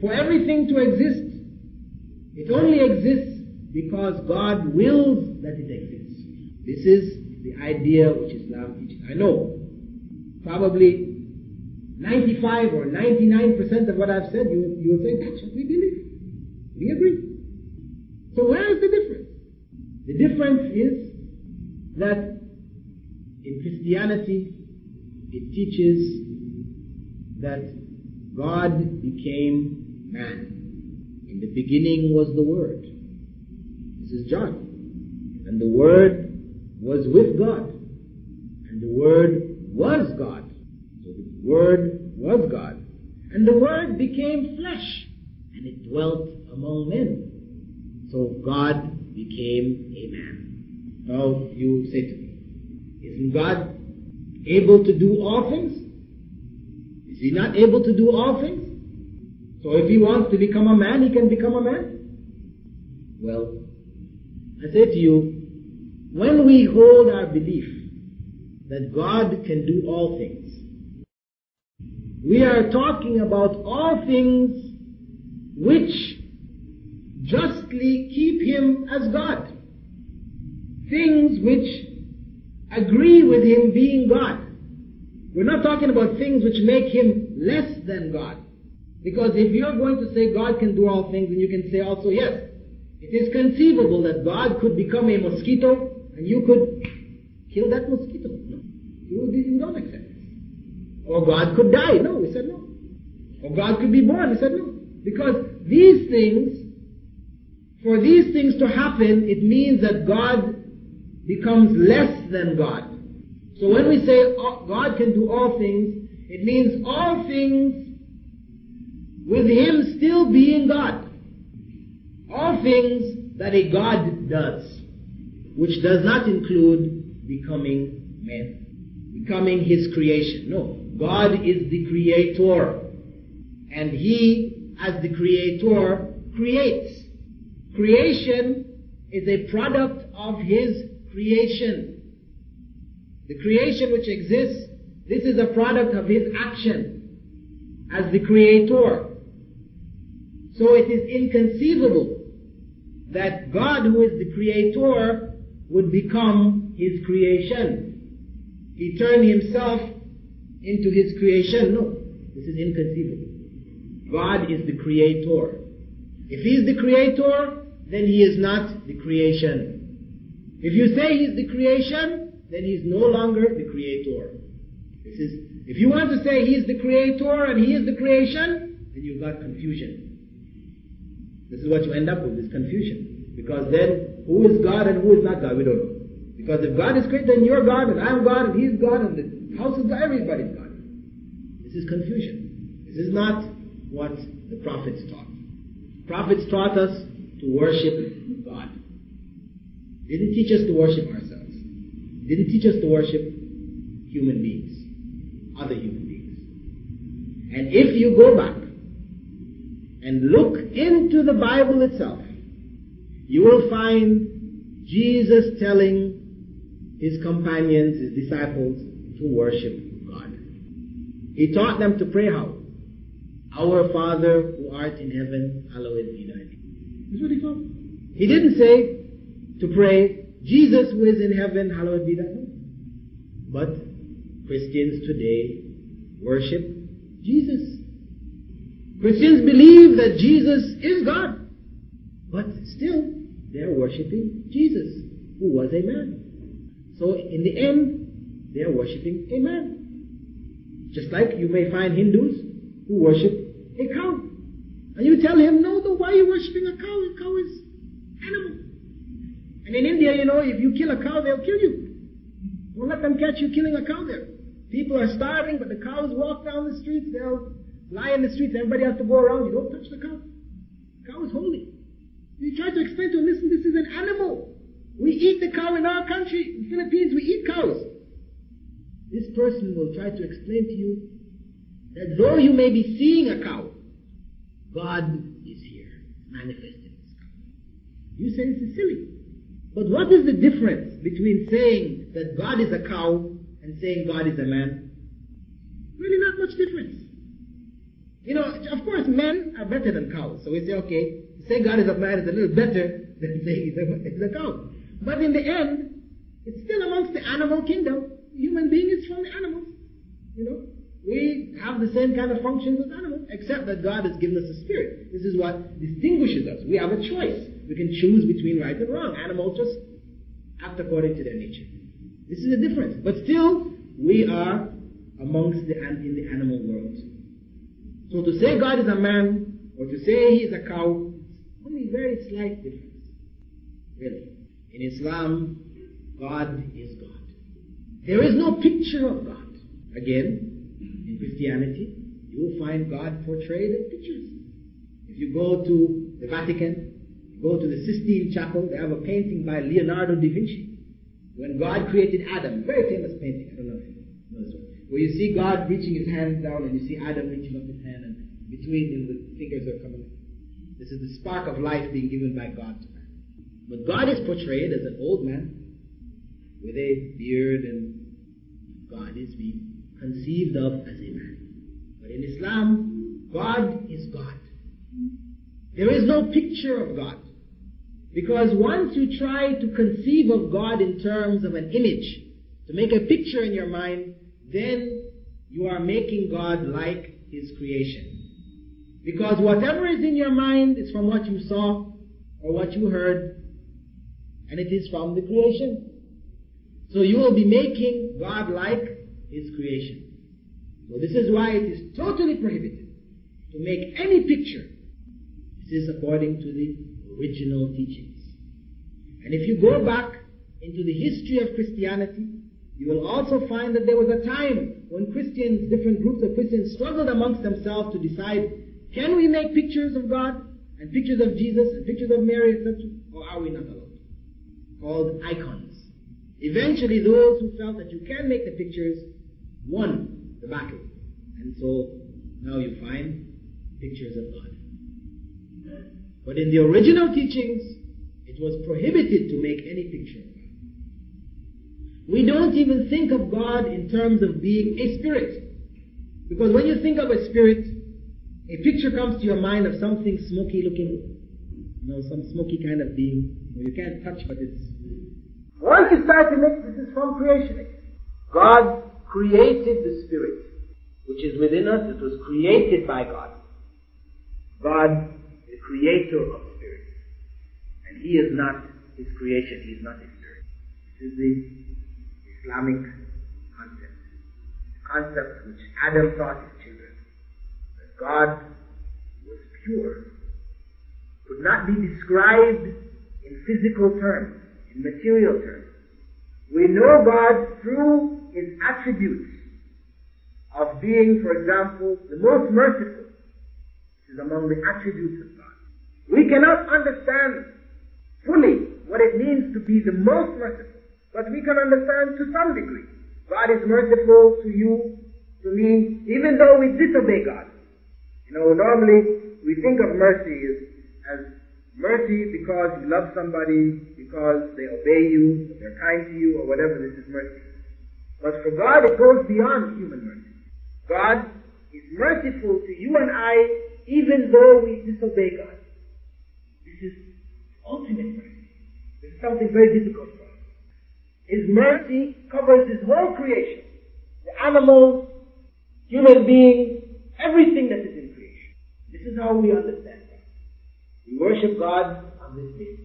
for everything to exist, it only exists because God wills that it exists. This is the idea which Islam teaches. I know, probably 95 or 99% of what I've said, you will say, that's what we believe. We agree. So where is the difference? The difference is that in Christianity, it teaches that God became man. In the beginning was the Word. This is John. And the Word was with God. And the Word was God. So the Word was God. And the Word became flesh. And it dwelt among men. So God became a man. Now you say to me, isn't God able to do all things? Is He not able to do all things? So if He wants to become a man, He can become a man? Well, I say to you, when we hold our belief that God can do all things, we are talking about all things which justly keep Him as God. Things which agree with Him being God. We're not talking about things which make Him less than God. Because if you're going to say God can do all things, then you can say also, yes, it is conceivable that God could become a mosquito and you could kill that mosquito. No. You don't accept it. Or God could die. No, we said no. Or God could be born. We said no. Because these things, for these things to happen, it means that God becomes less than God. So when we say God can do all things, it means all things with Him still being God. All things that a God does, which does not include becoming men, becoming His creation. No, God is the Creator, and He, as the Creator, creates. Creation is a product of His creation. The creation which exists, this is a product of His action as the Creator. So it is inconceivable that God, who is the Creator, would become His creation. He turned Himself into His creation. No, this is inconceivable. God is the Creator. If He is the Creator, then He is not the creation. If you say He is the creation, then He is no longer the Creator. This is, if you want to say He is the Creator and He is the creation, then you've got confusion. This is what you end up with, is confusion. Because then, who is God and who is not God? We don't know. Because if God is great, then you're God, and I'm God, and He's God, and the house is God, everybody's God. This is confusion. This is not what the prophets taught. Prophets taught us to worship God. They didn't teach us to worship ourselves. They didn't teach us to worship human beings, other human beings. And if you go back and look into the Bible itself, you will find Jesus telling His companions, His disciples, to worship God. He taught them to pray how? Our Father who art in heaven, hallowed be thy name. This is what He taught. He didn't say to pray, Jesus who is in heaven, hallowed be thy name. But Christians today worship Jesus. Christians believe that Jesus is God, but still they're worshipping Jesus, who was a man. So in the end, they're worshipping a man. Just like you may find Hindus who worship a cow. And you tell him, no, why are you worshipping a cow? A cow is animal. And in India, if you kill a cow, they'll kill you. Don't let them catch you killing a cow there. People are starving, but the cows walk down the streets, they'll lie in the streets, everybody has to go around. You don't touch the cow. The cow is holy. You try to explain to them, listen, this is an animal. We eat the cow in our country. In the Philippines, we eat cows. This person will try to explain to you that though you may be seeing a cow, God is here, manifested in this cow. You say this is silly. But what is the difference between saying that God is a cow and saying God is a man? Really not much difference. You know, of course, men are better than cows. So we say, okay, to say God is a man is a little better than saying he's a cow. But in the end, it's still amongst the animal kingdom. Human being is from the animals. You know, we have the same kind of functions as animals, except that God has given us a spirit. This is what distinguishes us. We have a choice. We can choose between right and wrong. Animals just act according to their nature. This is the difference. But still, we are amongst in the animal world. So to say God is a man, or to say he is a cow, it's only a very slight difference. Really. In Islam, God is God. There is no picture of God. Again, in Christianity, you will find God portrayed in pictures. If you go to the Vatican, you go to the Sistine Chapel, they have a painting by Leonardo da Vinci. When God created Adam, very famous painting, I don't know if you know this one, where you see God reaching his hands down and you see Adam reaching up his hand and between them the fingers are coming. This is the spark of life being given by God to man. But God is portrayed as an old man with a beard, and God is being conceived of as a man. But in Islam, God is God. There is no picture of God. Because once you try to conceive of God in terms of an image, to make a picture in your mind, then you are making God like his creation. Because whatever is in your mind is from what you saw or what you heard, and it is from the creation. So you will be making God like his creation. So this is why it is totally prohibited to make any picture. This is according to the original teachings. And if you go back into the history of Christianity, you will also find that there was a time when Christians, different groups of Christians, struggled amongst themselves to decide, can we make pictures of God and pictures of Jesus and pictures of Mary, etc., or are we not allowed? Called icons. Eventually, those who felt that you can make the pictures won the battle. And so now you find pictures of God. But in the original teachings, it was prohibited to make any picture of God. We don't even think of God in terms of being a spirit. Because when you think of a spirit, a picture comes to your mind of something smoky looking, some smoky kind of being. You can't touch, but it's... Once you start to make, this is from creation. God created the spirit, which is within us. It was created by God. God, the creator of spirit. And he is not his creation. He is not his spirit. This is the Islamic concept. The concept which Adam taught his children. That God was pure. Could not be described in physical terms, in material terms. We know God through his attributes of being, for example, the most merciful. This is among the attributes of God. We cannot understand fully what it means to be the most merciful, but we can understand to some degree. God is merciful to you, to me, even though we disobey God. Normally we think of mercy as mercy because you love somebody, because they obey you, they're kind to you, or whatever. This is mercy. But for God, it goes beyond human mercy. God is merciful to you and I, even though we disobey God. This is ultimate mercy. This is something very difficult for us. His mercy covers his whole creation. The animals, human beings, everything that is in creation. This is how we understand God. We worship God on this day.